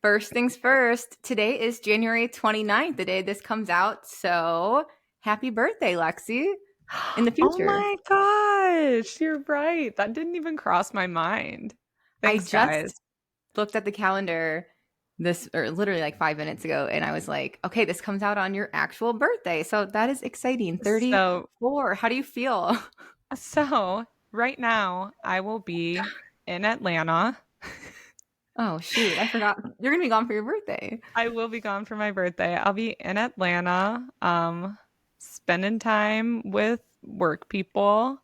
First things first, today is January 29th, the day this comes out. So happy birthday, Lexie, in the Oh future. my gosh, you're right. That didn't even cross my mind. I Thanks, guys. just looked at the calendar or literally like 5 minutes ago, and I was like, okay, this comes out on your actual birthday. So that is exciting. So, 34. How do you feel? so right now I will be in Atlanta. Oh, shoot. I forgot. You're going to be gone for your birthday. I will be gone for my birthday. I'll be in Atlanta, spending time with work people.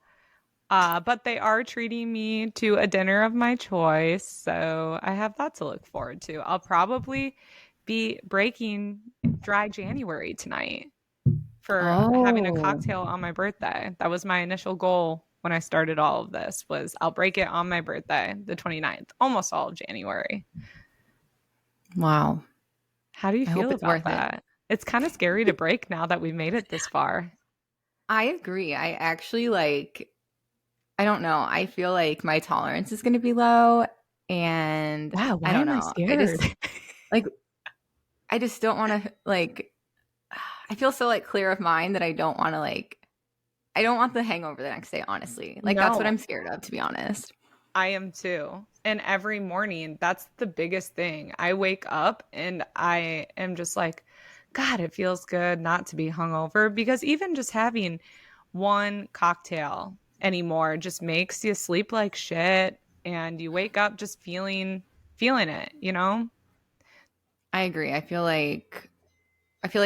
But they are treating me to a dinner of my choice, so I have that to look forward to. I'll probably be breaking dry January tonight for having a Oh, cocktail on my birthday. That was my initial goal when I started all of this was I'll break it on my birthday, the 29th, almost all of January. wow. How do you I hope feel it's about worth it. that? It's kind of scary to break now that we've made it this far. I agree. I actually I don't know. I feel like my tolerance is going to be low, and Wow, I why don't am I know. scared? Like I just don't want to I feel so clear of mind that I don't want to I don't want the hangover the next day, honestly. Like that's what No, I'm scared of, to be honest. I am too. And every morning, that's the biggest thing. I wake up and I am just like, God, it feels good not to be hungover because even just having one cocktail anymore just makes you sleep like shit and you wake up just feeling it, you know? I agree. I feel like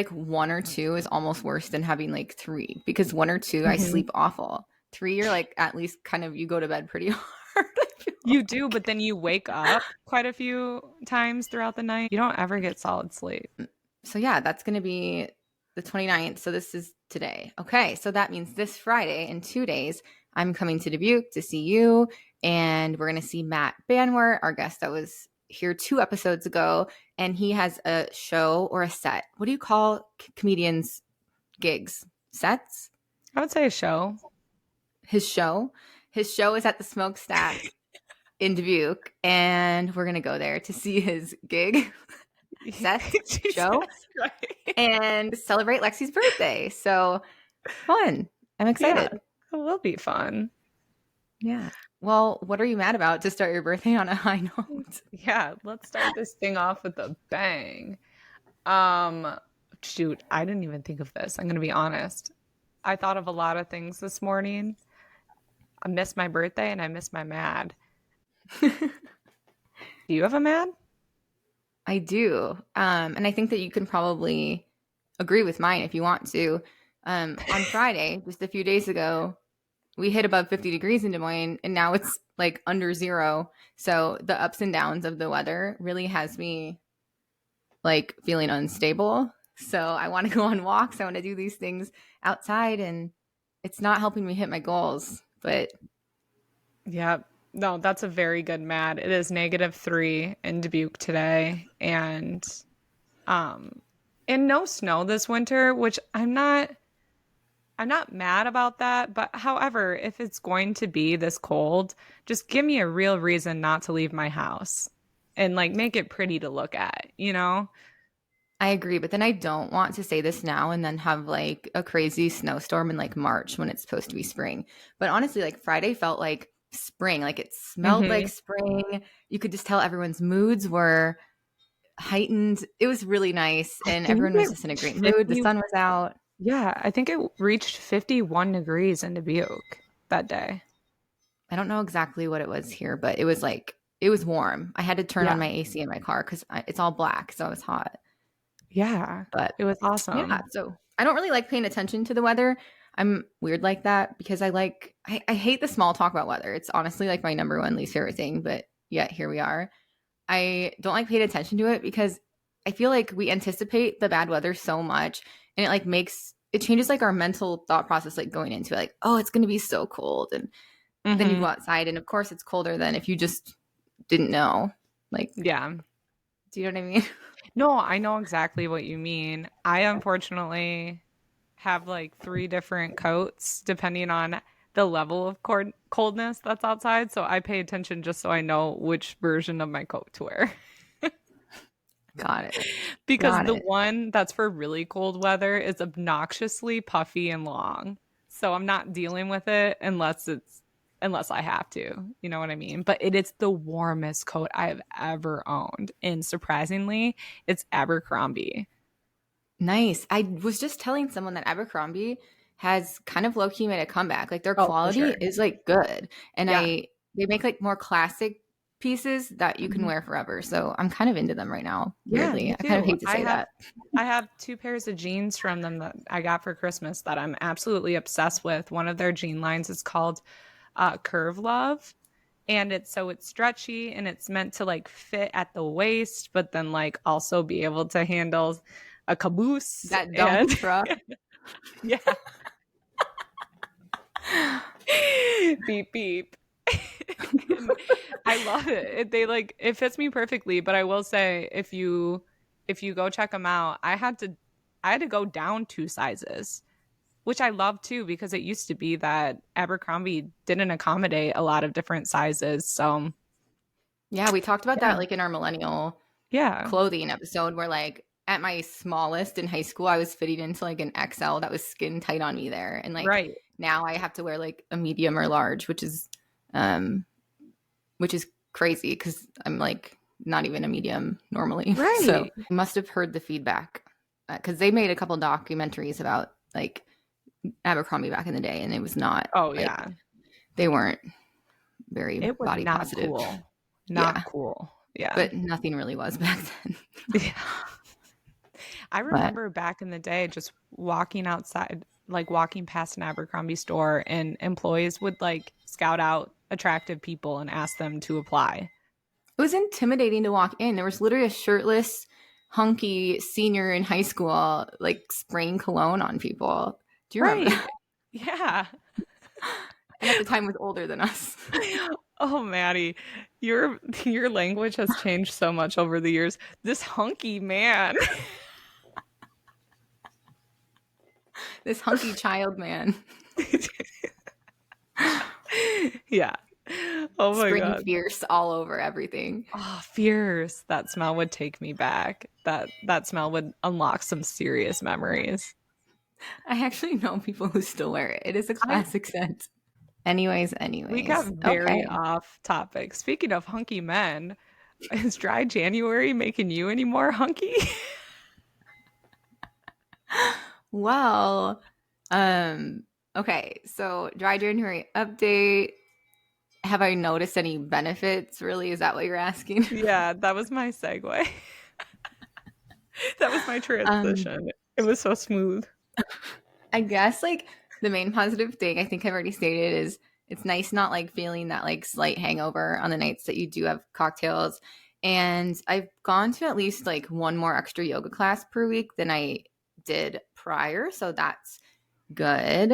one or two is almost worse than having three, because one or two I Mhm. sleep awful. Three, you're at least kind of you go to bed pretty hard. I feel You do, like. but then you wake up quite a few times throughout the night. You don't ever get solid sleep. So yeah, that's going to be the 29th. So this is today. Okay, so that means this Friday in 2 days, I'm coming to Dubuque to see you, and we're going to see Matt Banwart, our guest that was here 2 episodes ago, and he has a show or a set. What do you call comedians gigs? Sets? I would say a show. His show. His show is at the Smokestack in Dubuque, and we're going to go there to see his gig, set, Jesus show, Christ. and celebrate Lexi's birthday. So fun. I'm Yeah, excited. it will be fun. Yeah. Well, what are you mad about to start your birthday on a high note? Yeah, let's start this thing off with a bang. Um, Shoot, I didn't even think of this. I'm gonna be honest. I thought of a lot of things this morning. I missed my birthday and I missed my mad. Do you have a mad? I do. And I think that you can probably agree with mine if you want to. On Friday, just a few days ago, we hit above 50 degrees in Des Moines, and now it's under zero. So the ups and downs of the weather really has me feeling unstable. So I want to go on walks. I want to do these things outside, and it's not helping me hit my goals. But Yeah. No, that's a very good mad. It is -3 in Dubuque today, um and no snow this winter, which I'm not mad about that, but however, if it's going to be this cold, just give me a real reason not to leave my house and make it pretty to look at, you know? I agree. But then I don't want to say this now and then have a crazy snowstorm in March when it's supposed to be spring. But honestly, Friday felt like spring. It smelled like Hmm. spring. You could just tell everyone's moods were heightened. It was really nice, I and think everyone was it just in a great reached mood. The 50, sun was out. yeah, I think it reached 51 degrees in Dubuque that day. I don't know exactly what it was here, but it was warm. I had to turn on Yeah. my AC in my car because it's all black, so it was hot. Yeah. But It was yeah, awesome. so I don't really like paying attention to the weather. I'm weird like that because I hate the small talk about weather. It's honestly my number one least favorite thing, but yet here we are. I don't like paying attention to it because I feel like we anticipate the bad weather so much, and it changes our mental thought process going into it, oh, it's going to be so cold, and then you Hmm. go outside and of course it's colder than if you just didn't know. Yeah. Do you know what I mean? No, I know exactly what you mean. I unfortunately have three different coats depending on the level of coldness that's outside. So I pay attention just so I know which version of my coat to wear. Got it. Because Got the it. one that's for really cold weather is obnoxiously puffy and long. So I'm not dealing with it unless I have to. You know what I mean? But it is the warmest coat I have ever owned. And surprisingly, it's Abercrombie. Nice. I was just telling someone that Abercrombie has kind of low key made a comeback. Like their Oh, for quality sure. is like good. And Yeah. they make like more classic pieces that you can Mhm. wear forever. So I'm kind of into them right now, Yeah, weirdly. me I kind of too. hate to say that. I have two pairs of jeans from them that I got for Christmas that I'm absolutely obsessed with. One of their jean lines is called Curve Love, and it's stretchy and it's meant to like fit at the waist, but then like also be able to handle a caboose That dump and truck. yeah, beep beep. And I love it. They like it fits me perfectly, but I will say if you go check them out, I had to go down 2 sizes, which I love too because it used to be that Abercrombie didn't accommodate a lot of different sizes. So, Yeah, we talked about yeah. that like in our millennial Yeah. clothing episode where like at my smallest in high school, I was fitting into like an XL that was skin tight on me there. And like Right. now I have to wear like a medium or large, um which is crazy because I'm like not even a medium normally. So Right. I must have heard the feedback because they made a couple documentaries about like Abercrombie back in the day, and it was not Oh like yeah. they weren't very It was body not positive. cool. Not Yeah, cool. Yeah. but nothing really was back then. Yeah. I But remember back in the day just walking outside, like walking past an Abercrombie store, and employees would like scout out attractive people and ask them to apply. it was intimidating to walk in. There was literally a shirtless, hunky senior in high school like spraying cologne on people. Do you remember Right. that? Yeah. And at the time was older than us. Oh, Maddie, your language has changed so much over the years. This hunky man. This hunky child man. Yeah. Oh my Spraying God. fierce all over everything. Oh, fierce. That smell would take me back. That smell would unlock some serious memories. I actually know people who still wear it. It is a I classic scent. Anyways, We got very Okay. off topic. Speaking of hunky men, is dry January making you any more hunky? Well, um, okay. So dry January update. Have I noticed any benefits? Really, is that what you're asking? Yeah, that was my segue. That was my um, transition. It was so smooth. I guess like the main positive thing I think I've already stated is it's nice not like feeling that like slight hangover on the nights that you do have cocktails. And I've gone to at least like one more extra yoga class per week than I did prior, so that's good.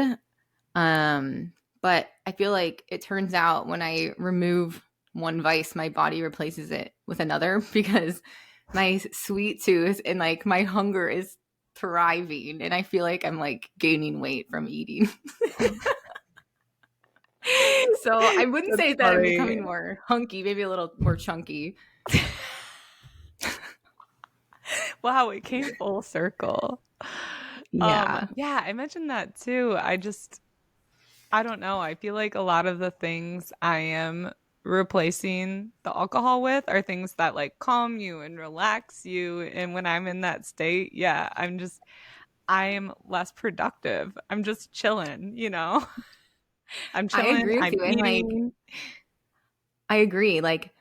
But I feel like it turns out when I remove one vice, my body replaces it with another because my sweet tooth and like my hunger is thriving and I feel like I'm like gaining weight from eating. So I wouldn't That's say that I'm funny. becoming more hunky, maybe a little more chunky. Wow, it came full circle. Yeah. Yeah, I mentioned that too. I don't know. I feel like a lot of the things I am replacing the alcohol with are things that like calm you and relax you. And when I'm in that state, yeah, I am less productive. I'm just chilling, you know? I'm I chilling, agree with I'm you. And like, eating. I agree. Like,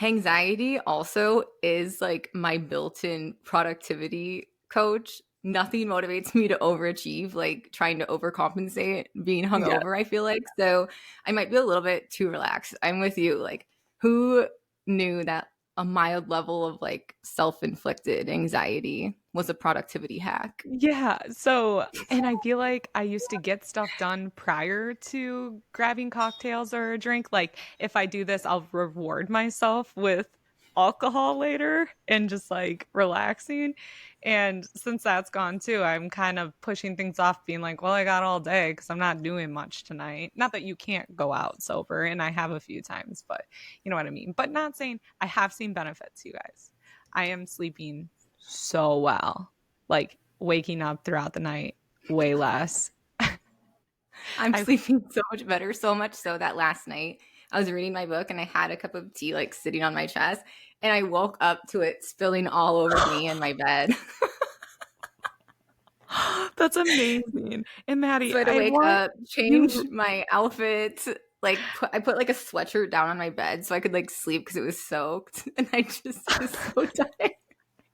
anxiety also is like my built-in productivity coach. Nothing motivates me to overachieve, like trying to overcompensate being Yeah. hungover, I feel like. So I might be a little bit too relaxed. I'm with you. Like, who knew that a mild level of like self-inflicted anxiety was a productivity hack? Yeah. So, and I feel like I used to get stuff done prior to grabbing cocktails or a drink. Like, if I do this, I'll reward myself with alcohol later and just like relaxing. And since that's gone too, I'm kind of pushing things off, being like, well, I got all day because I'm not doing much tonight. Not that you can't go out sober, and I have a few times, but you know what I mean. But not saying I have seen benefits, you guys. I am sleeping so well, like waking up throughout the night way less. I'm I sleeping so much better, so much so that last night I was reading my book and I had a cup of tea like sitting on my chest and I woke up to it spilling all over me in my bed. That's amazing. And Maddie, So I had to I wake want up, change you my outfit, like I put like a sweatshirt down on my bed so I could like sleep because it was soaked, and I just was so tired.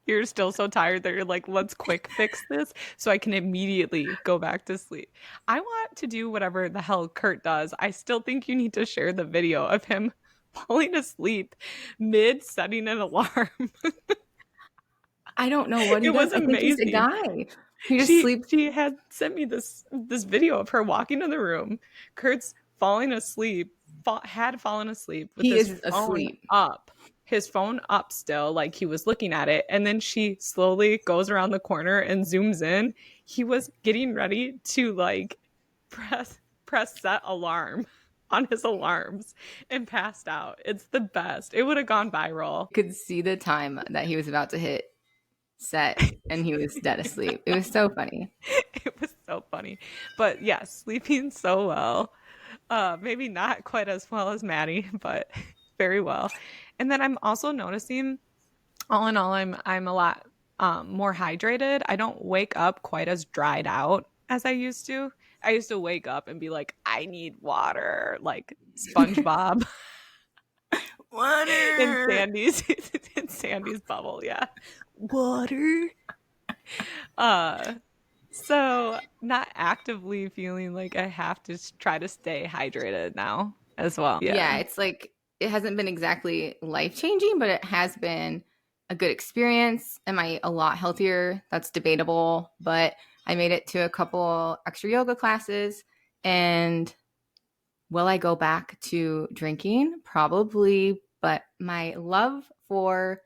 you're still so tired that you're like, let's quick fix this so I can immediately go back to sleep. I want to do whatever the hell Kurt does. I still think you need to share the video of him falling asleep mid setting an alarm. I don't know what he It does. was I think he's a amazing. guy. He just She sleeps. she had sent me this video of her walking in the room. Kurt's falling asleep, had fallen asleep with He his is phone asleep. up. His phone up still, like he was looking at it, and then she slowly goes around the corner and zooms in. He was getting ready to like press set alarm on his alarms and passed out. It's the best. It would have gone viral. Could see the time that he was about to hit set and he was dead asleep. It was so funny. It was so funny. But yeah, sleeping so well. Maybe not quite as well as Maddie, but very well. And then I'm also noticing, all in all, I'm a lot more hydrated. I don't wake up quite as dried out as I used to. I used to wake up and be like, I need water, like SpongeBob in Water. Sandy's in Sandy's bubble. Yeah, water. Uh, so not actively feeling like I have to try to stay hydrated now as well. Yeah, it's like it hasn't been exactly life changing, but it has been a good experience. Am I a lot healthier? That's debatable, but I made it to a couple extra yoga classes. And will I go back to drinking? Probably, but my love for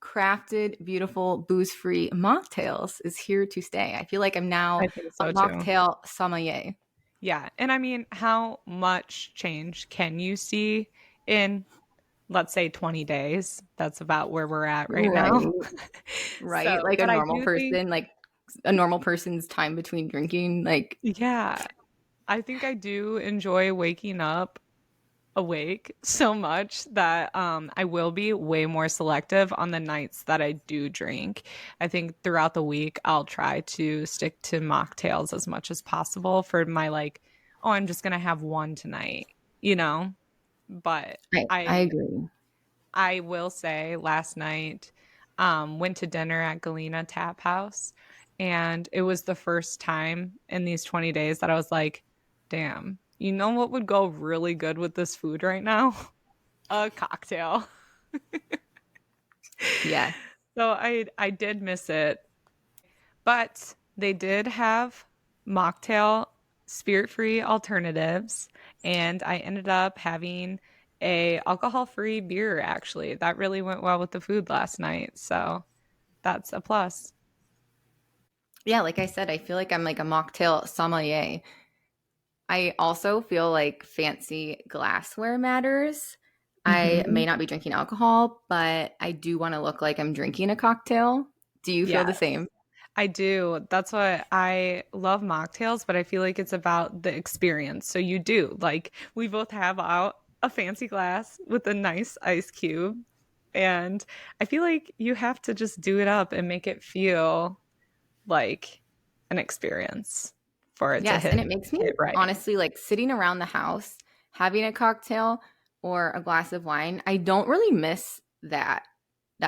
crafted, beautiful, booze-free mocktails is here to stay. I feel like I'm now I think a so too. mocktail sommelier. Yeah. And I mean, how much change can you see in, let's say, 20 days? That's about where we're at right now. Right. So, Like a but I normal do think, person, like a normal person's time between drinking. Like, yeah, I think I do enjoy waking up awake so much that I will be way more selective on the nights that I do drink. I think throughout the week I'll try to stick to mocktails as much as possible for my like, oh, I'm just gonna have one tonight, you know? But I agree. I will say last night went to dinner at Galena Tap House, and it was the first time in these 20 days that I was like, damn, you know what would go really good with this food right now? A cocktail. Yeah. So I did miss it. But they did have mocktail spirit-free alternatives, and I ended up having a alcohol-free beer actually. That really went well with the food last night. So that's a plus. Yeah. Like I said, I feel like I'm like a mocktail sommelier. I also feel like fancy glassware matters. I may Mhm. not be drinking alcohol, but I do want to look like I'm drinking a cocktail. Do you feel Yeah, the same? I do. That's why I love mocktails, but I feel like it's about the experience. So you do. Like we both have out a fancy glass with a nice ice cube. And I feel like you have to just do it up and make it feel like an experience for it to Yes, and hit it makes me right. honestly like sitting around the house having a cocktail or a glass of wine. I don't really miss that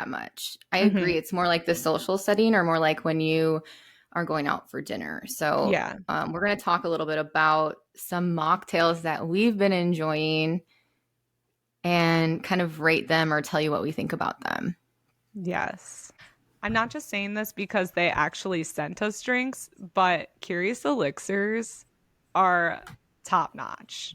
much. I Hmm. agree. It's more like the social setting or more like when you are going out for dinner. So, Yeah. we're going to talk a little bit about some mocktails that we've been enjoying and kind of rate them or tell you what we think about them. Yes. I'm not just saying this because they actually sent us drinks, but Curious Elixirs are top notch.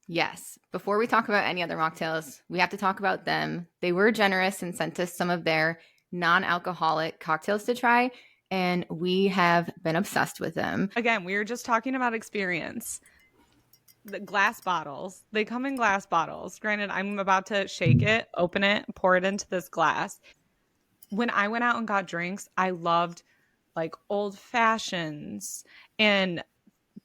Yes. Before we talk about any other mocktails, we have to talk about them. They were generous and sent us some of their non alcoholic cocktails to try, and we have been obsessed with them. Again, we were just talking about experience. The glass bottles. They come in glass bottles. Granted, I'm about to shake it, open it, pour it into this glass. When I went out and got drinks, I loved like old fashions and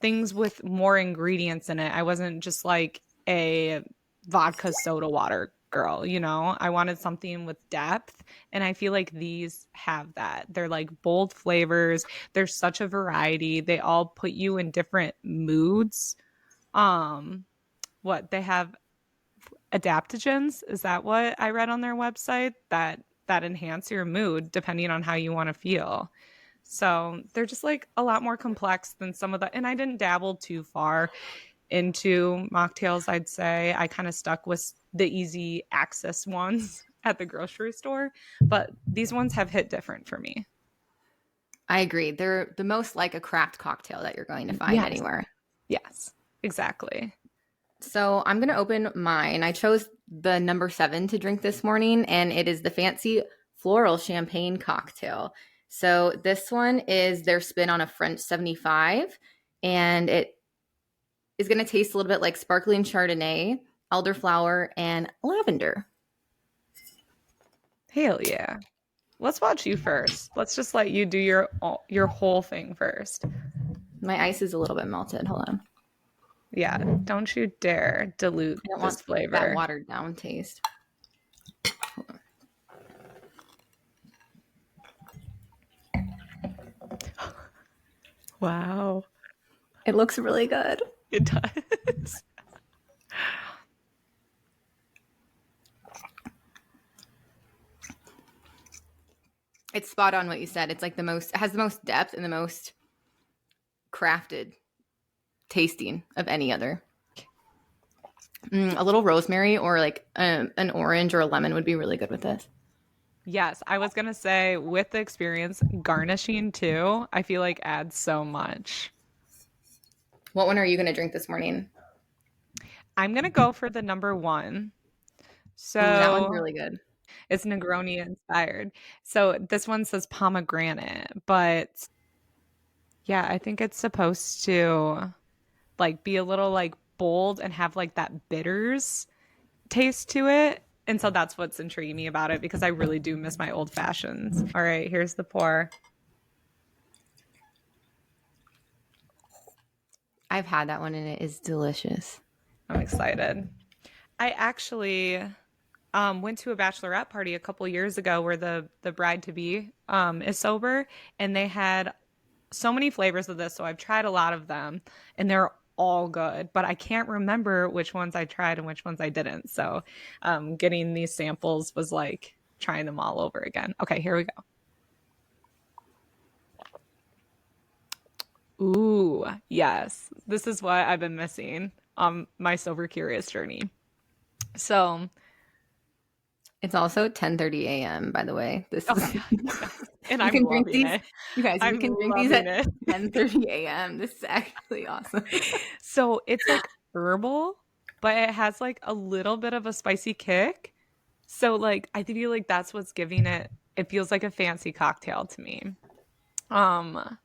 things with more ingredients in it. I wasn't just like a vodka soda water girl, you know? I wanted something with depth, and I feel like these have that. They're like bold flavors. There's such a variety. They all put you in different moods. Um what they have adaptogens, is that what I read on their website, that enhance your mood depending on how you want to feel. So they're just like a lot more complex than some of the, and I didn't dabble too far into mocktails, I'd say. I kind of stuck with the easy access ones at the grocery store, but these ones have hit different for me. I agree. They're the most like a craft cocktail that you're going to find Yes. anywhere. Yes, exactly. So I'm going to open mine. I chose the number 7 to drink this morning, and it is the fancy floral champagne cocktail. So this one is their spin on a French 75, and it is going to taste a little bit like sparkling Chardonnay, elderflower, and lavender. Hell yeah. Let's watch you first. Let's just let you do your whole thing first. My ice is a little bit melted. Hold on. Yeah, don't you dare dilute I don't this want flavor. that watered down taste. Wow. It looks really good. It does. It's spot on what you said. It's like it has the most depth and the most crafted tasting of any other. A little rosemary or like an orange or a lemon would be really good with this. Yes, I was gonna say with the experience, garnishing too, I feel like adds so much. What one are you going to drink this morning? I'm gonna go for the number 1. That one's So really good. it's Negroni inspired. So this one says pomegranate, but yeah, I think it's supposed to like be a little like bold and have like that bitters taste to it. And so that's what's intriguing me about it, because I really do miss my old fashions. All right, here's the pour. I've had that one and it is delicious. I'm excited. I actually went to a bachelorette party a couple years ago where the bride to be is sober, and they had so many flavors of this. So I've tried a lot of them, and they're all good, but I can't remember which ones I tried and which ones I didn't. So getting these samples was like trying them all over again. Okay, here we go. Ooh, yes. This is what I've been missing on my sober curious journey. So, It's also 10:30 a.m. by the way. This oh is yeah, and you I'm can drink loving these. it. You guys, you I'm can drink these loving at it. 10:30 a.m. This is actually awesome. So it's like herbal, but it has like a little bit of a spicy kick. So like I feel like that's what's giving it. It feels like a fancy cocktail to me. Um,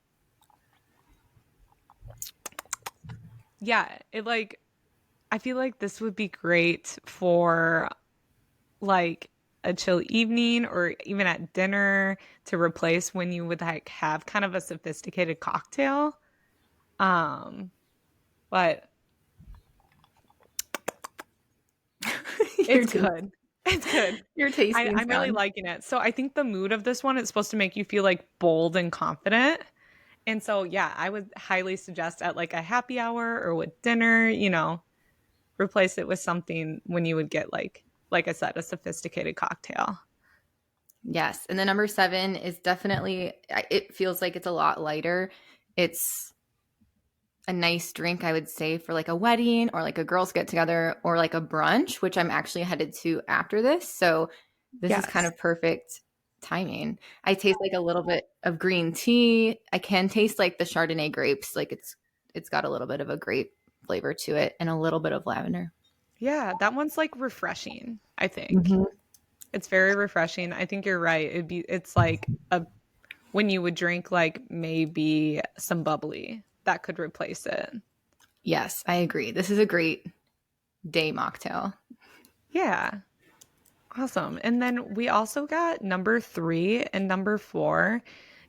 yeah, it like I feel like this would be great for like a chill evening or even at dinner to replace when you would like have kind of a sophisticated cocktail. Um, but it's good. It's good. Your tasting's I'm really gone. liking it. So I think the mood of this one is supposed to make you feel like bold and confident. And so yeah, I would highly suggest at like a happy hour or with dinner, you know, replace it with something when you would get like I said, a sophisticated cocktail. Yes. And the number 7 is definitely, it feels like it's a lot lighter. It's a nice drink, I would say, for like a wedding or like a girls get together or like a brunch, which I'm actually headed to after this. So this is kind Yes. of perfect timing. I taste like a little bit of green tea. I can taste like the Chardonnay grapes. Like it's got a little bit of a grape flavor to it and a little bit of lavender. Yeah, that one's like refreshing, I think. Mhm. It's very refreshing. I think you're right. It's like a when you would drink like maybe some bubbly that could replace it. Yes, I agree. This is a great day mocktail. Yeah. Awesome. And then we also got number 3 and number 4,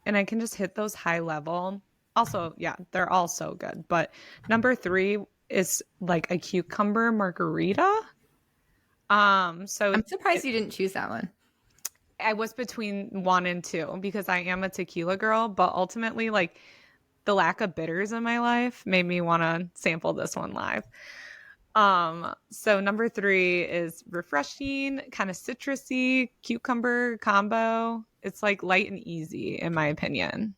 and I can just hit those high level. Also, yeah, they're all so good. But number 3 is like a cucumber margarita. So I'm surprised you didn't choose that one. I was between 1 and 2 because I am a tequila girl, but ultimately, like, the lack of bitters in my life made me want to sample this one live. So number 3 is refreshing, kind of citrusy, cucumber combo. It's like light and easy, in my opinion.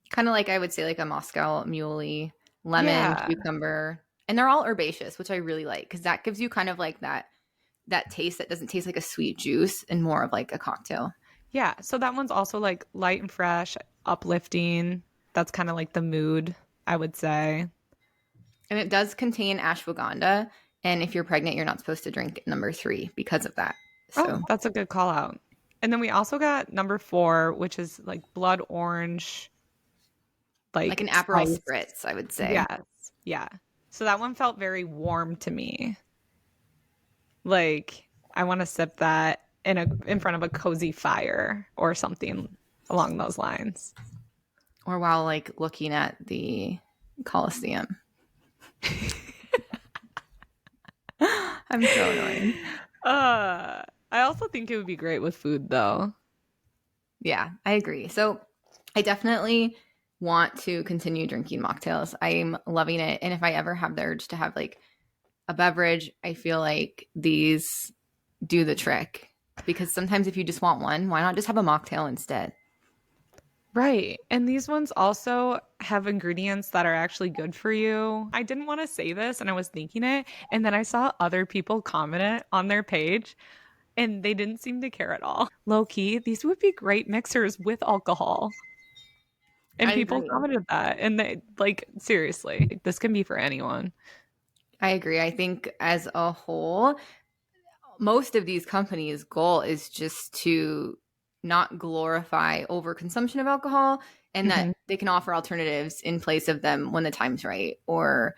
Kind of like I would say like a Moscow muley, lemon, Yeah. cucumber, and they're all herbaceous, which I really like because that gives you kind of like that taste that doesn't taste like a sweet juice and more of like a cocktail. Yeah. So that one's also like light and fresh, uplifting. That's kind of like the mood, I would say. And it does contain ashwagandha. And if you're pregnant, you're not supposed to drink number 3 because of that. Oh, So, that's a good call out. And then we also got number 4, which is like blood orange, like like an Aperol spice. spritz, I would say. Yes. Yeah. So that one felt very warm to me. Like I want to sip that in front of a cozy fire or something along those lines. Or while like looking at the Coliseum. I'm so annoying. I also think it would be great with food though. Yeah, I agree. So I definitely want to continue drinking mocktails. I'm loving it. And if I ever have the urge to have like a beverage, I feel like these do the trick. Because sometimes if you just want one, why not just have a mocktail instead? Right. And these ones also have ingredients that are actually good for you. I didn't want to say this and I was thinking it. And then I saw other people comment it on their page and they didn't seem to care at all. Low key, these would be great mixers with alcohol. And I people agree. commented that. And they, like, seriously, this can be for anyone. I agree. I think as a whole, most of these companies' goal is just to not glorify overconsumption of alcohol and that Hmm. they can offer alternatives in place of them when the time's right. Or,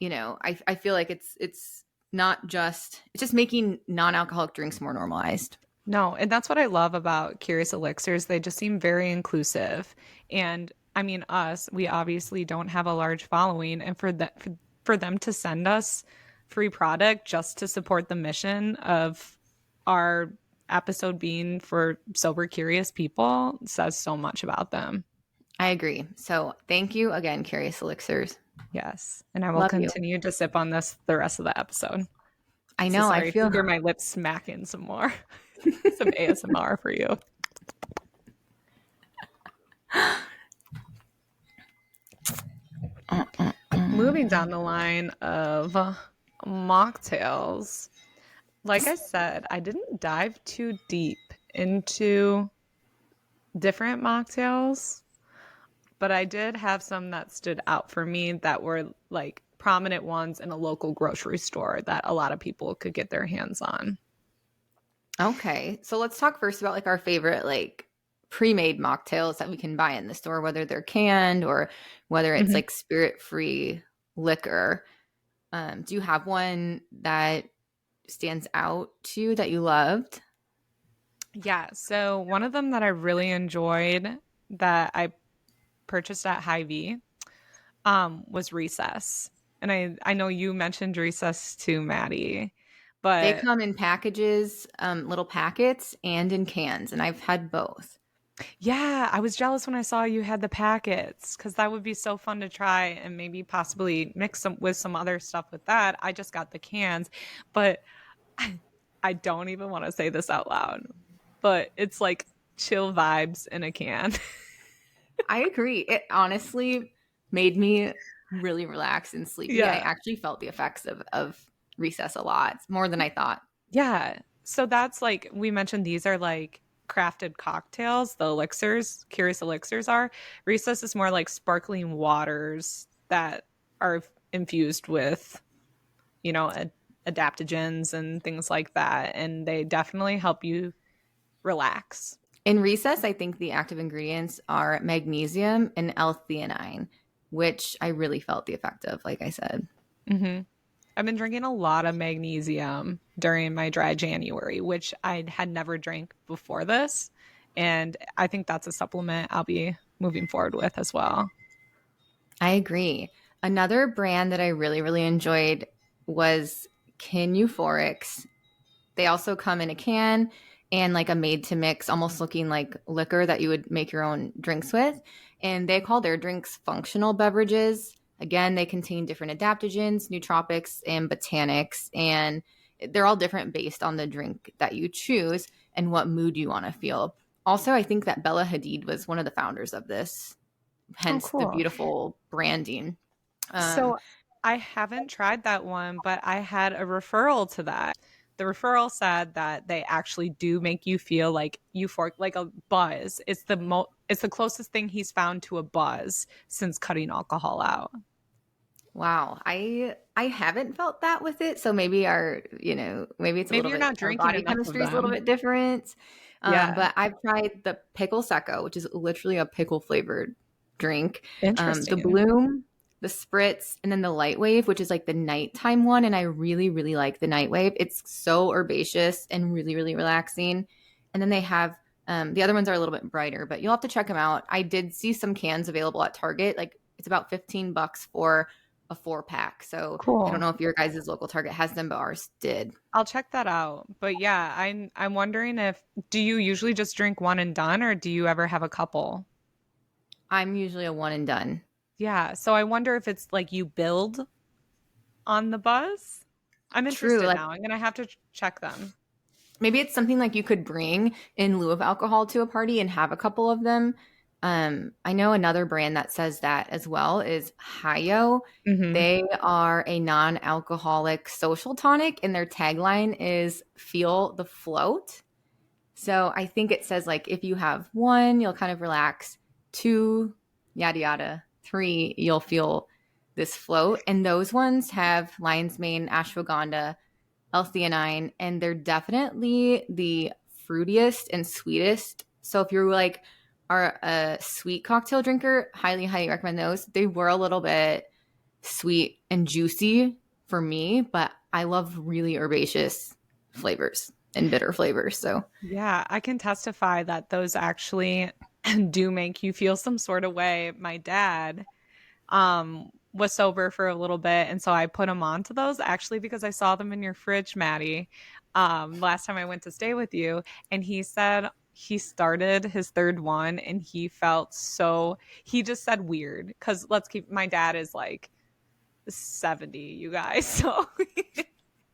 I feel like it's not just it's just making non-alcoholic drinks more normalized. No, and that's what I love about Curious Elixirs. They just seem very inclusive. And I mean, us, we obviously don't have a large following. And for them to send us free product just to support the mission of our episode being for sober, curious people says so much about them. I agree. So thank you again, Curious Elixirs. Yes. And I will Love you. continue to sip on this the rest of the episode. I So know. I sorry if you feel hear my lips smacking some more. Some ASMR for you. Moving down the line of mocktails, like I said, I didn't dive too deep into different mocktails, but I did have some that stood out for me that were like prominent ones in a local grocery store that a lot of people could get their hands on. okay. So let's talk first about like our favorite like pre-made mocktails that we can buy in the store, whether they're canned or whether it's Mhm. like spirit-free liquor. Do you have one that stands out to you that you loved? Yeah, so one of them that I really enjoyed that I purchased at Hy-Vee was Recess. And I know you mentioned Recess to Maddie, They but come in packages, little packets, and in cans, and I've had both. yeah, I was jealous when I saw you had the packets because that would be so fun to try and maybe possibly mix some with some other stuff with that. I just got the cans, but I don't even want to say this out loud, but it's like chill vibes in a can. I agree. It honestly made me really relaxed and sleepy. I Yeah. actually felt the effects of recess a lot more than I thought. Yeah. So that's like we mentioned these are like crafted cocktails, the elixirs, curious elixirs are. Recess is more like sparkling waters that are infused with, you know, adaptogens and things like that. And they definitely help you relax. In recess, I think the active ingredients are magnesium and L-theanine, which I really felt the effect of, like I said. Hmm. I've been drinking a lot of magnesium during my dry January, which I had never drank before this. And I think that's a supplement I'll be moving forward with as well. I agree. Another brand that I really, really enjoyed was Kin Euphorics. They also come in a can and like a made to mix, almost looking like liquor that you would make your own drinks with. And they call their drinks functional beverages. Again, they contain different adaptogens, nootropics, and botanics. And they're all different based on the drink that you choose and what mood you want to feel. Also, I think that Bella Hadid was one of the founders of this, Oh, hence the cool. beautiful branding. Um, So I haven't tried that one, but I had a referral to that. The referral said that they actually do make you feel like euphoric, like a buzz. It's the closest thing he's found to a buzz since cutting alcohol out. Wow, I haven't felt that with it, so maybe maybe it's a Maybe little you're bit not our drinking body enough of chemistry is a little them. bit different. Yeah. But I've tried the pickle secco, which is literally a pickle flavored drink. The Interesting. bloom, the spritz, and then the light wave, which is like the nighttime one, and I really really like the night wave. It's so herbaceous and really really relaxing. And then they have the other ones are a little bit brighter, but you'll have to check them out. I did see some cans available at Target. Like it's about $15 for a 4 pack. So I don't Cool. know if your guys' local Target has them, but ours did. I'll check that out. But yeah, I'm wondering if do you usually just drink one and done or do you ever have a couple? I'm usually a one and done. Yeah, so I wonder if it's like you build on the buzz. I'm True. interested Like now. I'm gonna have to check them. maybe it's something like you could bring in lieu of alcohol to a party and have a couple of them. I know another brand that says that as well is Hayo. Hmm. They are a non-alcoholic social tonic, and their tagline is "Feel the float." So I think it says like if you have one, you'll kind of relax. Two, yada yada. Three, you'll feel this float. And those ones have lion's mane, ashwagandha, L-theanine, and they're definitely the fruitiest and sweetest. So if you're like are a sweet cocktail drinker, highly, highly recommend those. They were a little bit sweet and juicy for me, but I love really herbaceous flavors and bitter flavors. So Yeah, I can testify that those actually do make you feel some sort of way. My dad was sober for a little bit, and so I put him onto those actually because I saw them in your fridge, Maddie. Last time I went to stay with you, and he said he started his third one and he just said weird because let's keep my dad is like 70, you guys. So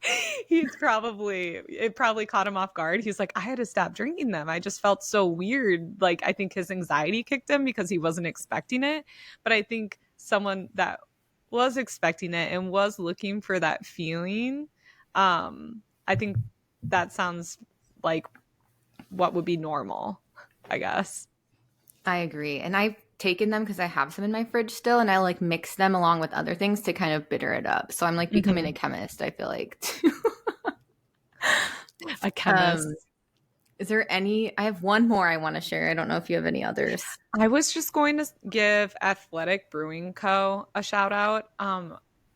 it probably caught him off guard. He's like, I had to stop drinking them. I just felt so weird. Like, I think his anxiety kicked him because he wasn't expecting it. But I think someone that was expecting it and was looking for that feeling, I think that sounds like what would be normal, I guess. I agree. And I've taken them because I have some in my fridge still, and I like mix them along with other things to kind of bitter it up. So I'm like becoming a Mhm. chemist, I feel like. A um, chemist. is there any? I have one more I want to share. I don't know if you have any others. I was just going to give Athletic Brewing Co. a shout out.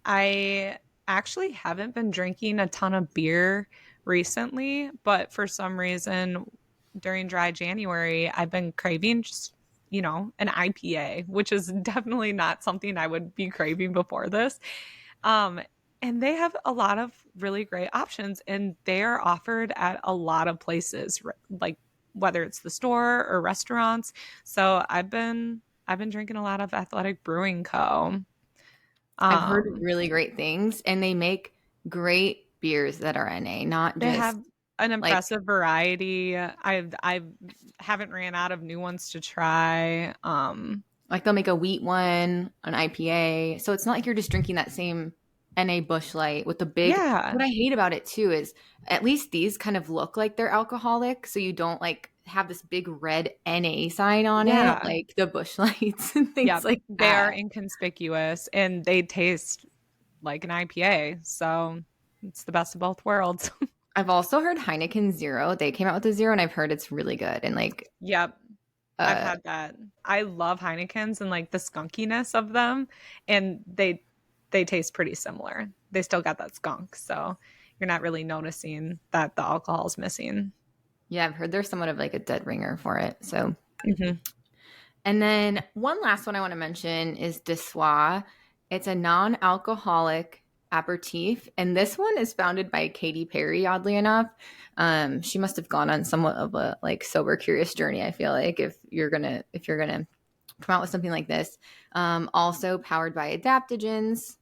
I actually haven't been drinking a ton of beer recently, but for some reason during dry January, I've been craving just, an IPA, which is definitely not something I would be craving before this. Um, and they have a lot of really great options, and they are offered at a lot of places, like whether it's the store or restaurants. So I've been drinking a lot of Athletic Brewing Co. I've heard Um, really great things, and they make great beers that are NA, not they just have an like impressive variety. I haven't ran out of new ones to try. they'll make a wheat one, an IPA. So it's not like you're just drinking that same NA Bush Light with the big. Yeah, What I hate about it too is at least these kind of look like they're alcoholic, so you don't like have this big red NA sign on it, yeah, like the Bush Lights and yeah. things like They are that. inconspicuous and they taste like an IPA. So it's the best of both worlds. I've also heard Heineken Zero. They came out with a zero, and I've heard it's really good. And like, Yep. I've uh, had that. I love Heinekens and like the skunkiness of them. And they they taste pretty similar. They still got that skunk, so you're not really noticing that the alcohol is missing. Yeah, I've heard there's somewhat of like a dead ringer for it. So, Mm-hmm. and then one last one I want to mention is Dessoir. It's a non-alcoholic aperitif, and this one is founded by Katy Perry. Oddly enough, she must have gone on somewhat of a like sober curious journey. I feel like if you're gonna come out with something like this, also powered by adaptogens.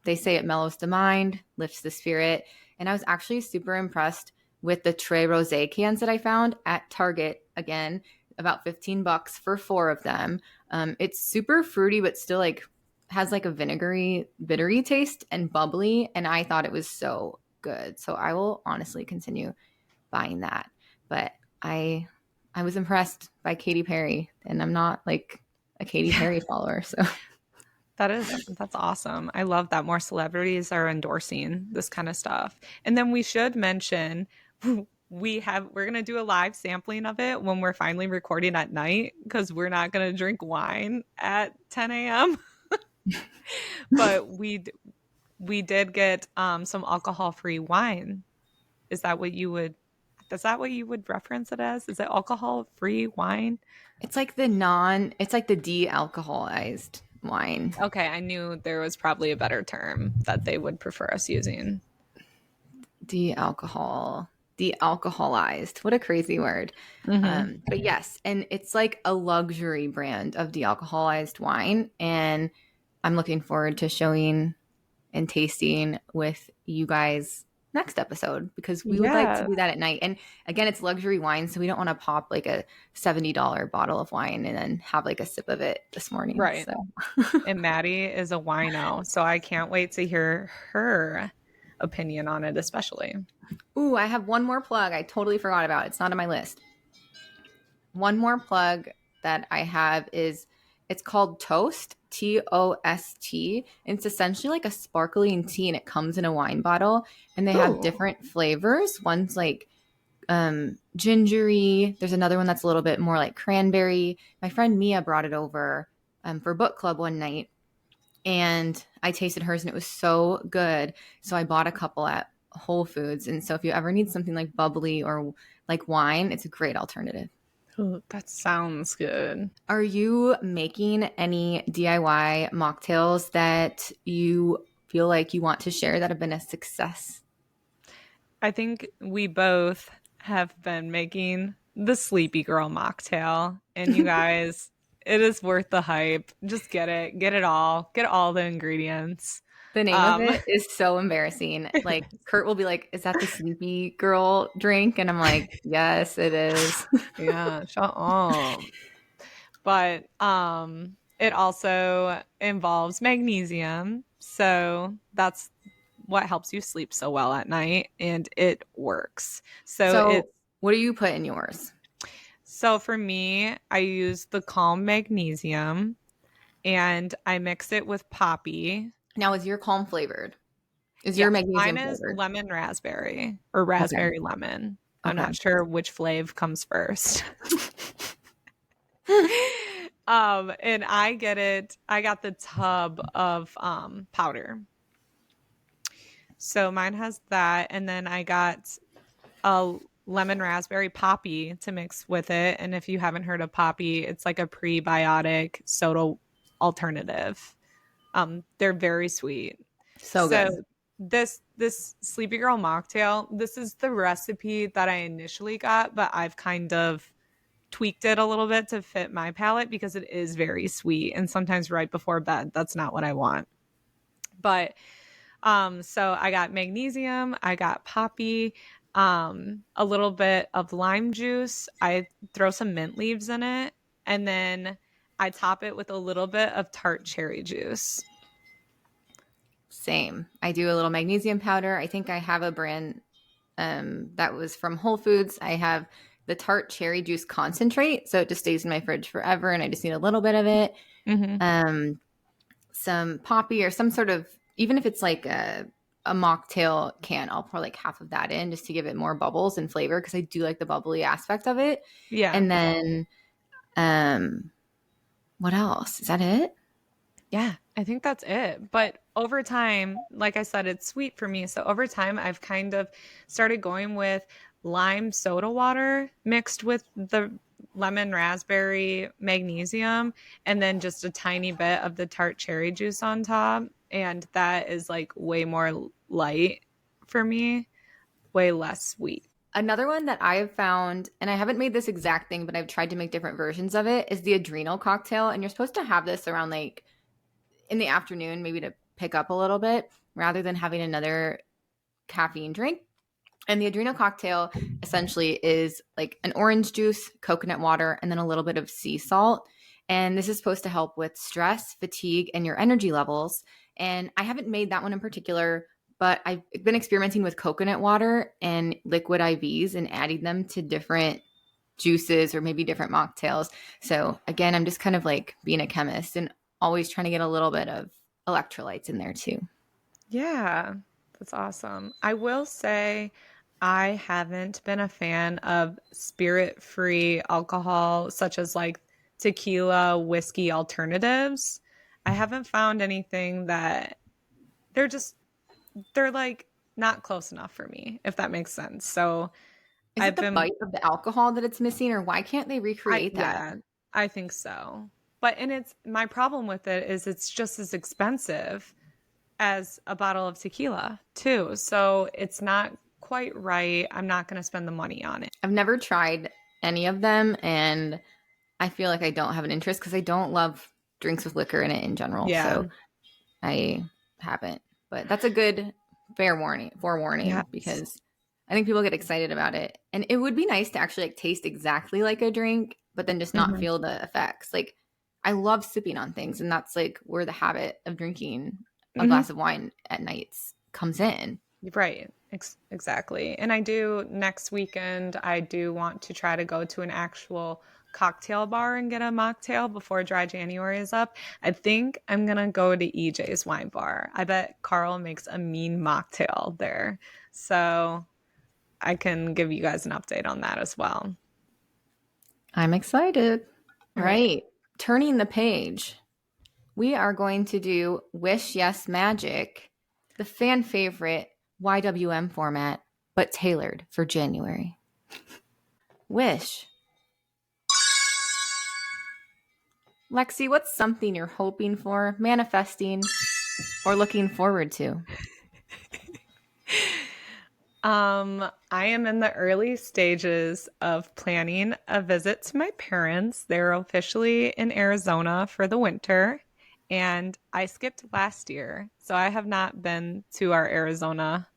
They say it mellows the mind, lifts the spirit. And I was actually super impressed with the Tres Rosé cans that I found at Target. Again, about $15 for 4 of them. It's super fruity, but still like has like a vinegary, bittery taste and bubbly. And I thought it was so good. So I will honestly continue buying that. But I was impressed by Katy Perry, and I'm not like a Katy Perry follower. So That's awesome. I love that more celebrities are endorsing this kind of stuff. And then we should mention we're gonna do a live sampling of it when we're finally recording at night because we're not gonna drink wine at 10 a.m. But we did get some alcohol-free wine. Is that what you would reference it as? Is it alcohol-free wine? it's like the de-alcoholized wine. Okay, I knew there was probably a better term that they would prefer us using. De-alcoholized. What a crazy word. Mm-hmm. But yes, and it's like a luxury brand of de-alcoholized wine. And I'm looking forward to showing and tasting with you guys next episode because we would like to Yeah, do that at night. And again, it's luxury wine, so we don't want to pop like a $70 bottle of wine and then have like a sip of it this morning. right. So And Maddie is a wino, so I can't wait to hear her opinion on it, especially. ooh, I have one more plug I totally forgot about. It's not on my list. One more plug that I have is it's called Toast, Tost. It's essentially like a sparkling tea and it comes in a wine bottle and they have Ooh. different flavors. One's like gingery. There's another one that's a little bit more like cranberry. My friend Mia brought it over for book club one night and I tasted hers and it was so good. So I bought a couple at Whole Foods. And so if you ever need something like bubbly or like wine, it's a great alternative. Ooh, that sounds good. Are you making any DIY mocktails that you feel like you want to share that have been a success? I think we both have been making the Sleepy Girl mocktail, and you guys, it is worth the hype. Just get all the ingredients. The name of Um, it is so embarrassing. Like Kurt will be like, "Is that the Sleepy Girl drink?" And I'm like, "Yes, it is." yeah, shut up. But it also involves magnesium, so that's what helps you sleep so well at night, and it works. So, what do you put in yours? So for me, I use the Calm Magnesium and I mix it with poppy. Now, is your calm flavored? Is your Yes, mine magnesium is flavored? lemon raspberry or Okay. raspberry lemon. I'm Okay. not sure which flavor comes first. And I got the tub of powder. So mine has that, and then I got a lemon raspberry poppy to mix with it. And if you haven't heard of poppy, it's like a prebiotic soda alternative. They're very sweet. So So good. this Sleepy Girl mocktail, this is the recipe that I initially got, but I've kind of tweaked it a little bit to fit my palate because it is very sweet. And sometimes right before bed, that's not what I want. But so I got magnesium, I got poppy, a little bit of lime juice. I throw some mint leaves in it, and then I top it with a little bit of tart cherry juice. Same. I do a little magnesium powder. I think I have a brand that was from Whole Foods. I have the tart cherry juice concentrate, so it just stays in my fridge forever, and I just need a little bit of it. Mm-hmm. Some poppy or some sort of, even if it's like a mocktail can, I'll pour like half of that in just to give it more bubbles and flavor because I do like the bubbly aspect of it. Yeah. And then, what else? Is that it? Yeah, I think that's it. But over time, like I said, it's sweet for me. So over time, I've kind of started going with lime soda water mixed with the lemon raspberry magnesium and then just a tiny bit of the tart cherry juice on top. And that is like way more light for me, way less sweet. Another one that I have found, and I haven't made this exact thing, but I've tried to make different versions of it, is the adrenal cocktail. And you're supposed to have this around like in the afternoon, maybe to pick up a little bit rather than having another caffeine drink. And the adrenal cocktail essentially is like an orange juice, coconut water, and then a little bit of sea salt. And this is supposed to help with stress, fatigue, and your energy levels. And I haven't made that one in particular, but I've been experimenting with coconut water and liquid IVs and adding them to different juices or maybe different mocktails. So again, I'm just kind of like being a chemist and always trying to get a little bit of electrolytes in there too. Yeah, that's awesome. I will say I haven't been a fan of spirit-free alcohol, such as like tequila, whiskey alternatives. I haven't found anything that they're just, they're like not close enough for me, if that makes sense. So Is it I've the been, bite of the alcohol that it's missing, or why can't they recreate that? yeah, I think so. But, and it's, my problem with it is it's just as expensive as a bottle of tequila too. So it's not quite right. I'm not going to spend the money on it. I've never tried any of them, and I feel like I don't have an interest because I don't love drinks with liquor in it in general. Yeah. So I haven't. But that's a good forewarning Yes. because I think people get excited about it. And it would be nice to actually like taste exactly like a drink, but then just not Mhm. feel the effects. Like I love sipping on things, and that's like where the habit of drinking a Mhm. glass of wine at nights comes in. Right. Exactly. And I do next weekend, I do want to try to go to an actual cocktail bar and get a mocktail before dry January is up. I think I'm going to go to EJ's wine bar. I bet Carl makes a mean mocktail there. So I can give you guys an update on that as well. I'm excited. All All right. right. Turning the page. We are going to do Wish Yes Magic, the fan favorite YWM format, but tailored for January. Wish. Lexi, what's something you're hoping for, manifesting, or looking forward to? I am in the early stages of planning a visit to my parents. They're officially in Arizona for the winter, and I skipped last year, so I have not been to our Arizona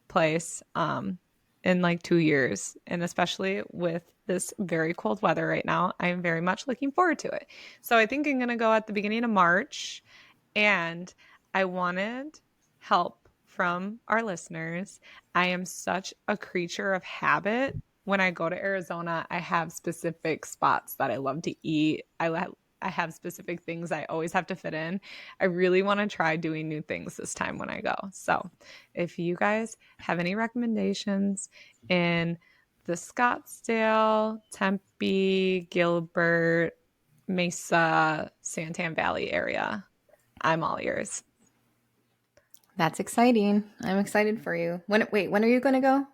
place in like 2 years. And especially with this very cold weather right now, I am very much looking forward to it. So I think I'm gonna go at the beginning of March, and I wanted help from our listeners. I am such a creature of habit. When I go to Arizona, I have specific spots that I love to eat. I have specific things I always have to fit in. I really want to try doing new things this time when I go. So, if you guys have any recommendations in the Scottsdale, Tempe, Gilbert, Mesa, Santan Valley area, I'm all ears. That's exciting. I'm excited for you. When are you going to go?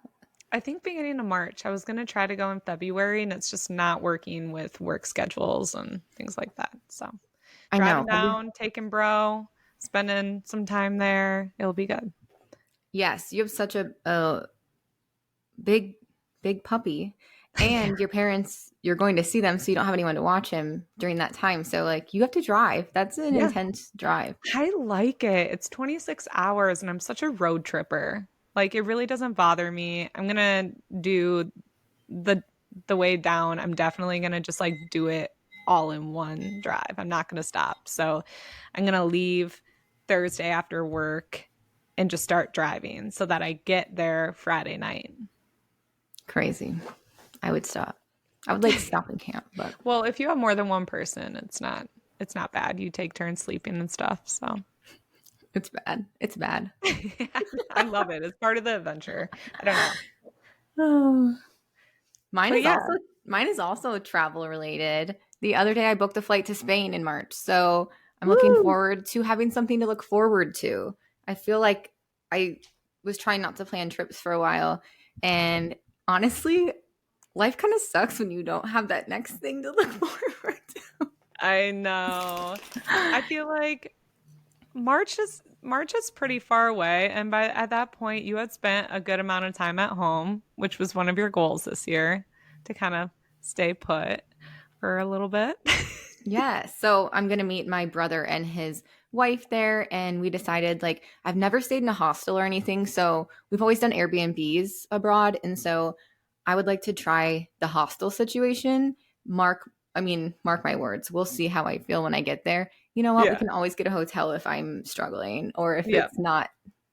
I think beginning of March. I was going to try to go in February, and it's just not working with work schedules and things like that. So I driving know. down, taking bro, spending some time there. It'll be good. Yes, you have such a big, big puppy. Yeah. And your parents, you're going to see them, so you don't have anyone to watch him during that time. So, like, you have to drive. That's an Yeah. intense drive. I like it. It's 26 hours and I'm such a road tripper. Like it really doesn't bother me. I'm gonna do the the way down. I'm definitely gonna just like do it all in one drive. I'm not gonna stop. So I'm gonna leave Thursday after work and just start driving so that I get there Friday night. Crazy. I would stop. I would like stop and camp, but Well, if you have more than one person, it's not bad. You take turns sleeping and stuff. So it's bad. It's bad. I love it. It's part of the adventure. I don't know. Oh. Mine But is yeah. also mine is also travel related. The other day I booked a flight to Spain in March. So I'm looking Woo! forward to having something to look forward to. I feel like I was trying not to plan trips for a while. And honestly, life kind of sucks when you don't have that next thing to look forward I know. I feel like March is pretty far away, and by at that point you had spent a good amount of time at home, which was one of your goals this year, to kind of stay put for a little bit. Yeah. So I'm going to meet my brother and his wife there. And we decided, like, I've never stayed in a hostel or anything. So we've always done Airbnbs abroad. And so I would like to try the hostel situation. Mark my words. We'll see how I feel when I get there. You know what? We Yeah. can always get a hotel if I'm struggling or if Yeah. it's not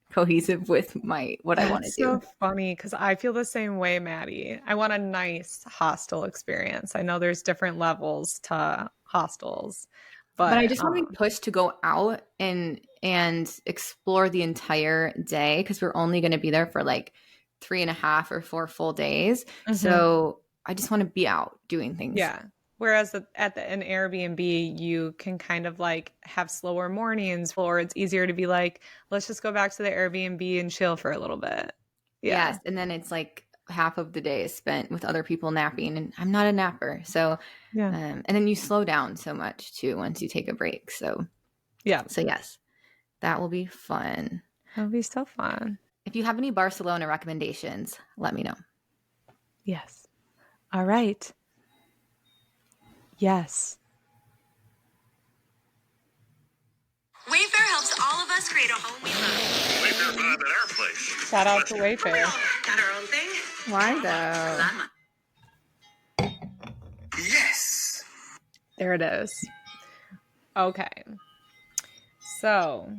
cohesive with what I want to That's so do. funny because I feel the same way, Maddie. I want a nice hostel experience. I know there's different levels to hostels, But I but just want to be pushed to go out and explore the entire day because we're only going to be there for like 3.5 or 4 full days. Mhm. So I just want to be out doing things. Yeah. Whereas an Airbnb, you can kind of like have slower mornings, or it's easier to be like, let's just go back to the Airbnb and chill for a little bit. Yeah. Yes, and then it's like half of the day is spent with other people napping, and I'm not a napper. So, Yeah. and then you slow down so much too once you take a break. Yeah. So yes, that will be fun. That'll be so fun. If you have any Barcelona recommendations, let me know. Yes. All right. Yes. Wayfair helps all of us create a home we love. Wayfair vibe at our place. Shout out to We Wayfair. all got our own thing. Why though? Yes. There it is. Okay. So,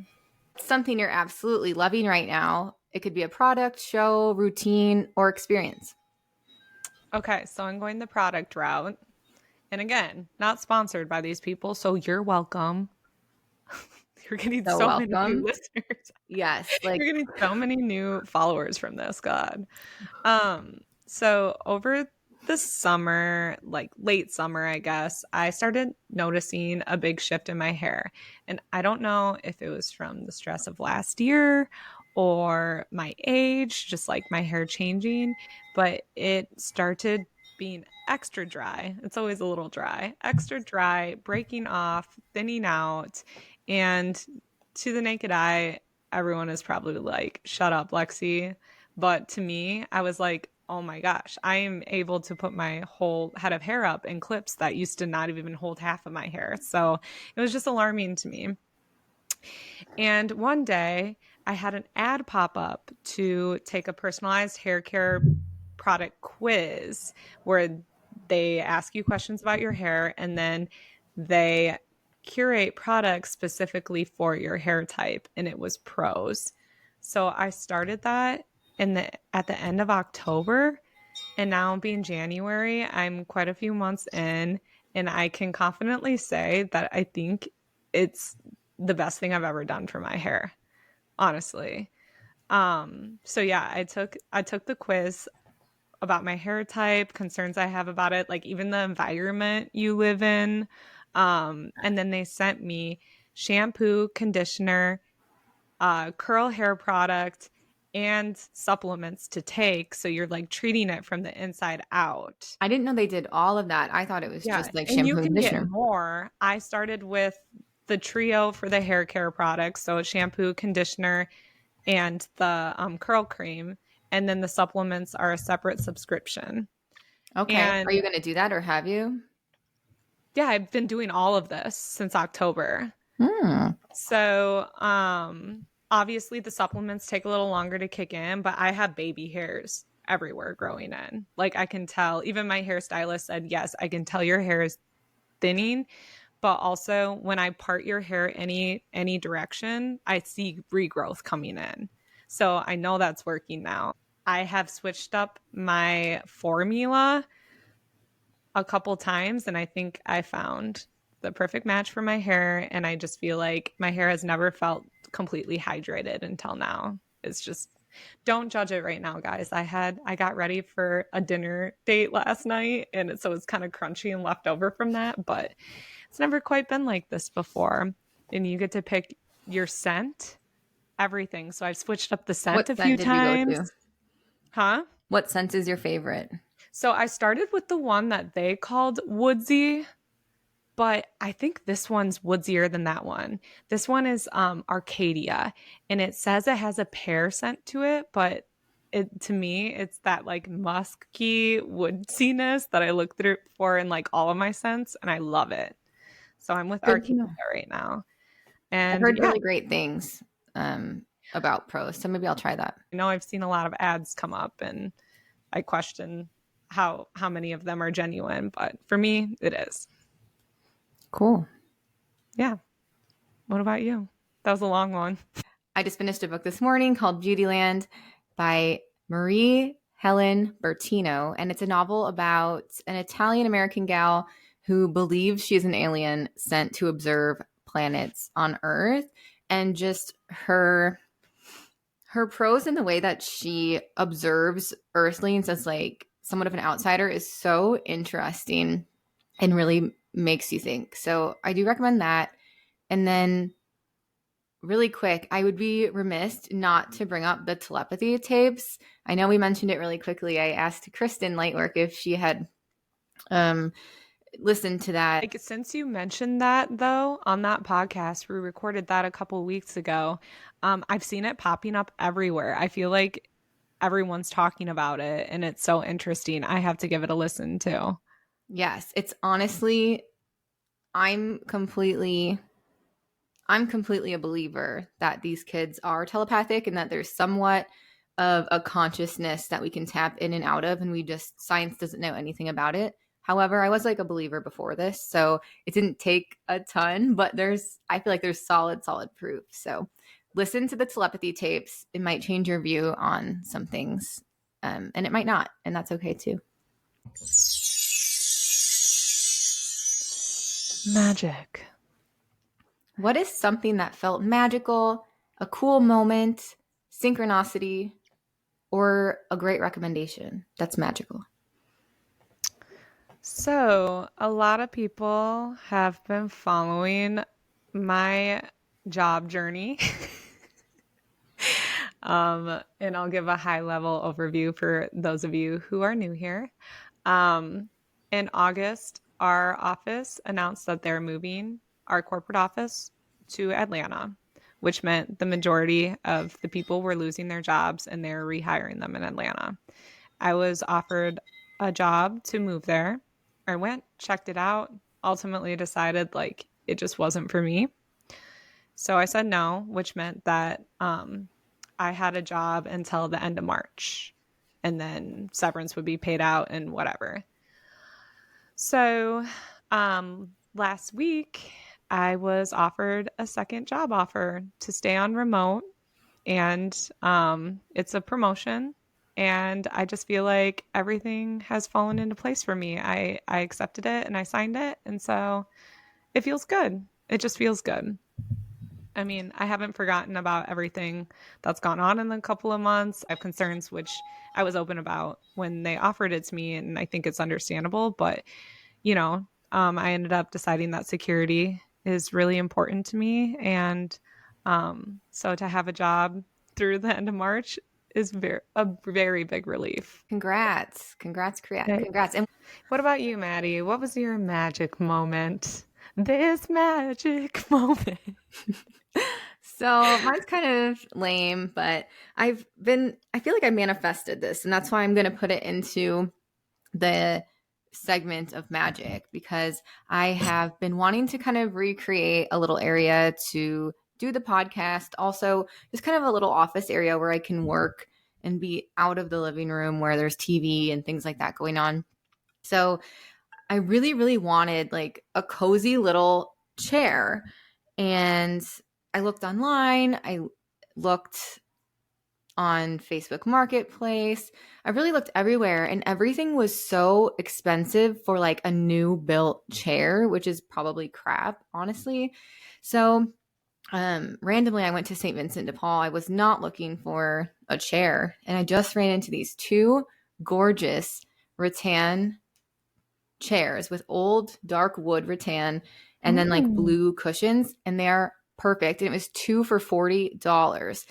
Something you're absolutely loving right now. It could be a product, show, routine, or experience. okay, so I'm going the product route. And again, not sponsored by these people, so you're welcome. You're getting So so many welcome. new listeners. Yes, like You're getting so many new followers from this, God. So over the summer, like late summer, I guess, I started noticing a big shift in my hair. And I don't know if it was from the stress of last year or my age, just like my hair changing, but it started being extra dry. It's always a little dry, extra dry, breaking off, thinning out. And to the naked eye, everyone is probably like, shut up, Lexie. But to me, I was like, oh my gosh, I am able to put my whole head of hair up in clips that used to not even hold half of my hair. So it was just alarming to me. And one day I had an ad pop up to take a personalized hair care product quiz where they ask you questions about your hair and then they curate products specifically for your hair type, and it was pros. So I started that at the end of October, and now being January, I'm quite a few months in, and I can confidently say that I think it's the best thing I've ever done for my hair, honestly. So yeah, I took the quiz about my hair type, concerns I have about it, like even the environment you live in. And then they sent me shampoo, conditioner, curl hair product, and supplements to take. So you're like treating it from the inside out. I didn't know they did all of that. I thought it was Yeah. just like And you shampoo and can get conditioner. more. I started with the trio for the hair care products. So shampoo, conditioner, and the curl cream. And then the supplements are a separate subscription. Okay. And Are you going to do that or have you? yeah, I've been doing all of this since October. Hmm. So, obviously the supplements take a little longer to kick in, but I have baby hairs everywhere growing in. Like I can tell, even my hairstylist said, yes, I can tell your hair is thinning, but also when I part your hair any direction, I see regrowth coming in. So I know that's working now. I have switched up my formula a couple times, and I think I found the perfect match for my hair. And I just feel like my hair has never felt completely hydrated until now. It's just, don't judge it right now, guys. I got ready for a dinner date last night, and so it's kind of crunchy and left over from that, but it's never quite been like this before. and you get to pick your scent, everything. So I've switched up the scent What a few scent did you go times. to? Huh? What scent is your favorite? So I started with the one that they called Woodsy, but I think this one's woodsier than that one. This one is Arcadia, and it says it has a pear scent to it, but to me, it's that like musky woodsiness that I look through for in like all of my scents, and I love it. So I'm with Good to Arcadia know. right now. I've And heard yeah, really great things about pros, so maybe I'll try that. I know I've seen a lot of ads come up, and I question how many of them are genuine, but for me, it is. Cool. Yeah. What about you? That was a long one. I just finished a book this morning called Beautyland by Marie Helen Bertino, and it's a novel about an Italian-American gal who believes she is an alien sent to observe planets on Earth, and just her prose in the way that she observes Earthlings as like somewhat of an outsider is so interesting and really makes you think. So I do recommend that. And then really quick, I would be remiss not to bring up the telepathy tapes. I know we mentioned it really quickly. I asked Kristen Lightwork if she had listened to that. Like, since you mentioned that, though, on that podcast, we recorded that a couple weeks ago. I've seen it popping up everywhere. I feel like everyone's talking about it, and it's so interesting. I have to give it a listen too. Yes, it's honestly, I'm completely a believer that these kids are telepathic and that there's somewhat of a consciousness that we can tap in and out of, and science doesn't know anything about it. However, I was like a believer before this, so it didn't take a ton, but I feel like there's solid proof. So listen to the telepathy tapes. It might change your view on some things, and it might not, and that's okay too. Magic. What is something that felt magical, a cool moment, synchronicity, or a great recommendation that's magical? So, a lot of people have been following my job journey. And I'll give a high level overview for those of you who are new here. In August, our office announced that they're moving our corporate office to Atlanta, which meant the majority of the people were losing their jobs and they're rehiring them in Atlanta. I was offered a job to move there. I went, checked it out, ultimately decided like it just wasn't for me. So I said no, which meant that I had a job until the end of March, and then severance would be paid out and whatever. So last week, I was offered a second job offer to stay on remote, and it's a promotion. And I just feel like everything has fallen into place for me. I accepted it and I signed it. And so it feels good. It just feels good. I mean, I haven't forgotten about everything that's gone on in the couple of months. I have concerns, which I was open about when they offered it to me, and I think it's understandable. But, I ended up deciding that security is really important to me. And so to have a job through the end of March is a very big relief. Congrats. And what about you, Maddie? What was your magic moment? This magic moment. So mine's kind of lame, but I feel like I manifested this, and that's why I'm going to put it into the segment of magic, because I have been wanting to kind of recreate a little area to do the podcast. Also, just kind of a little office area where I can work and be out of the living room where there's TV and things like that going on. So I really, really wanted like a cozy little chair. And I looked online. I looked on Facebook Marketplace. I really looked everywhere, and everything was so expensive for like a new built chair, which is probably crap, honestly. So randomly I went to St. Vincent de Paul. I was not looking for a chair, and I just ran into these two gorgeous rattan chairs with old dark wood rattan and then like blue cushions, and they're perfect. And it was 2 for $40.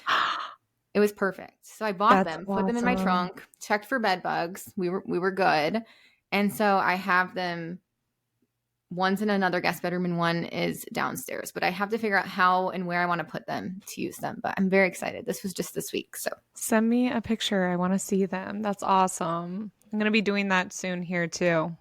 It was perfect. So I bought That's them, put them in my awesome. trunk, checked for bed bugs. We were good. And so I have them. One's in another guest bedroom and one is downstairs. But I have to figure out how and where I want to put them to use them. But I'm very excited. This was just this week. So Send me a picture. I want to see them. That's awesome. I'm going to be doing that soon here too.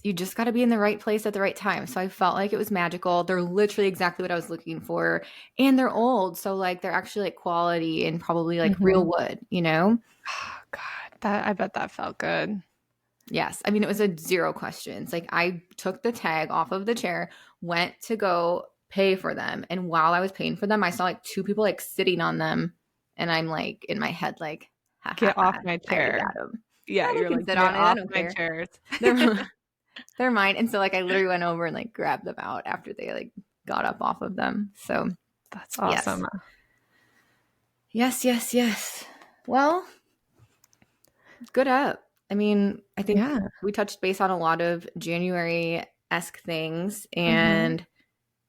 you just got to be in the right place at the right time. So I felt like it was magical. They're literally exactly what I was looking for. And they're old. So like they're actually like quality and probably like real wood, you know? Oh, God, I bet that felt good. Yes. I mean, it was a zero questions. Like I took the tag off of the chair, went to go pay for them. And while I was paying for them, I saw like 2 people like sitting on them. And I'm like in my head, like, ha, Get ha, off ha, my I already chair. got them. Yeah, They you're can like, sit get on it. I off don't my care. chairs. They're mine. And so like I literally went over and like grabbed them out after they like got up off of them. So That's awesome. yes. Well, good up. I mean, I think we touched base on a lot of January-esque things. And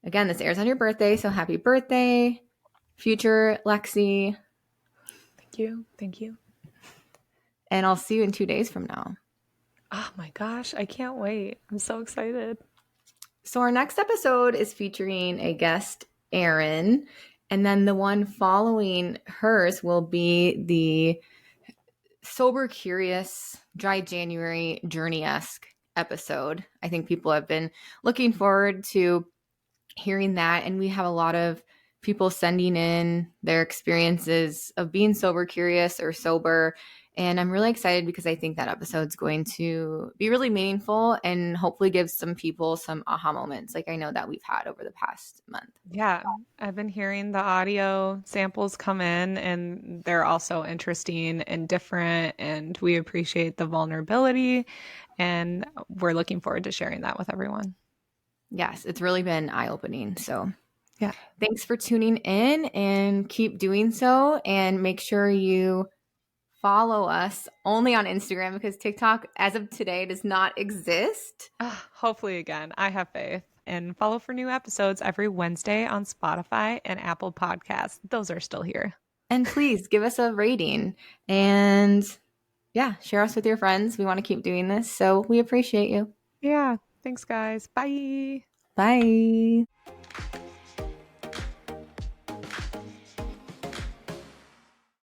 again, this airs on your birthday. So happy birthday, future Lexie. Thank you. And I'll see you in 2 days from now. Oh my gosh, I can't wait. I'm so excited. So our next episode is featuring a guest, Erin. And then the one following hers will be the sober curious dry January journey-esque episode. I think people have been looking forward to hearing that, and we have a lot of people sending in their experiences of being sober curious or sober, and I'm really excited because I think that episode's going to be really meaningful and hopefully give some people some aha moments like I know that we've had over the past month. Yeah, I've been hearing the audio samples come in and they're also interesting and different, and we appreciate the vulnerability, and we're looking forward to sharing that with everyone. Yes, it's really been eye-opening. So yeah, thanks for tuning in and keep doing so, and make sure you follow us only on Instagram because TikTok as of today does not exist. Hopefully again, I have faith. And follow for new episodes every Wednesday on Spotify and Apple Podcasts. Those are still here. And please give us a rating and share us with your friends. We want to keep doing this, so we appreciate you. Yeah, thanks guys. Bye. Bye.